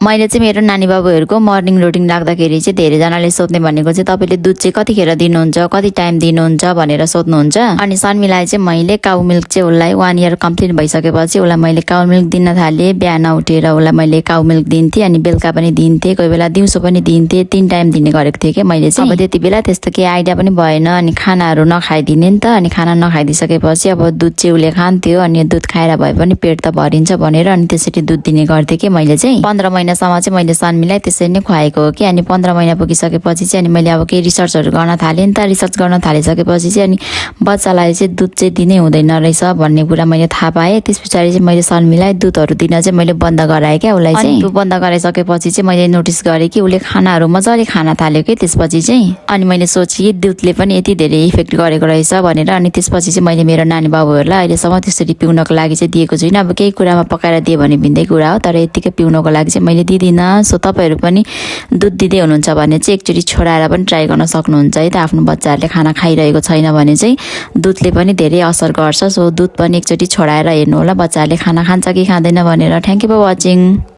मैले चाहिँ मेरो नानी बाबुहरूको मर्निङ रुटिन राख्दाखेरि चाहिँ धेरैजनाले सोध्ने भनेको चाहिँ तपाईँले दुध चाहिँ कतिखेर दिनुहुन्छ, कति टाइम दिनुहुन्छ भनेर सोध्नुहुन्छ। अनि सन्मीलाई चाहिँ मैले काउ मिल्क चाहिँ उसलाई 1 इयर कम्प्लिट भइसकेपछि उसलाई मैले काउ मिल्क दिन थालेँ। बिहान उठेर उसलाई मैले काउ मिल्क दिन्थेँ, अनि बेलुका पनि दिन्थेँ, कोही बेला दिउँसो पनि दिन्थेँ। 3 टाइम दिने गरेको थिएँ कि मैले चाहिँ। अब त्यति बेला त्यस्तो केही आइडिया पनि भएन, अनि खानाहरू नखाइदिने नि त। अनि खाना नखाइदिइसकेपछि अब दुध चाहिँ उसले खान्थ्यो, अनि दुध खाएर भए पनि पेट त भरिन्छ भनेर अनि त्यसरी दुध दिने गर्थेँ कि मैले चाहिँ। 15 महिनासम्म चाहिँ मैले सन्मीलाई त्यसरी नै खुवाएको हो कि। अनि 15 महिना पुगिसकेपछि चाहिँ अनि मैले अब केही रिसर्चहरू गर्न थालेँ नि त। रिसर्च गर्न थालिसकेपछि चाहिँ अनि बच्चालाई चाहिँ दुध चाहिँ दिनै हुँदैन रहेछ भन्ने कुरा मैले थाहा पाएँ। त्यस पछाडि चाहिँ मैले सन्मीलाई दुधहरू दिन चाहिँ मैले बन्द गराएँ क्या उसलाई चाहिँ। बन्द गराइसकेपछि चाहिँ मैले नोटिस गरेँ कि उसले खानाहरू मजाले खान थाल्यो कि त्यसपछि चाहिँ। अनि मैले सोचेँ दुधले पनि यति धेरै इफेक्ट गरेको रहेछ भनेर। अनि त्यसपछि चाहिँ मैले मेरो नानी बाबुहरूलाई अहिलेसम्म त्यसरी पिउनको लागि चाहिँ दिएको छुइनँ। अब केही कुरामा पकाएर दिएँ भने भिन्दै कुरा हो, तर यतिकै पिउनको लागि चाहिँ मैले दिँदिनँ। सो तपाईँहरू पनि दुध दिँदै हुनुहुन्छ भने चाहिँ एकचोटि छोडाएर पनि ट्राई गर्न सक्नुहुन्छ है त। आफ्नो बच्चाहरूले खाना खाइरहेको छैन भने चाहिँ दुधले पनि धेरै असर गर्छ। सो दुध पनि एकचोटि छोडाएर हेर्नु होला बच्चाहरूले खाना खान्छ कि खाँदैन भनेर। Thank you for watching.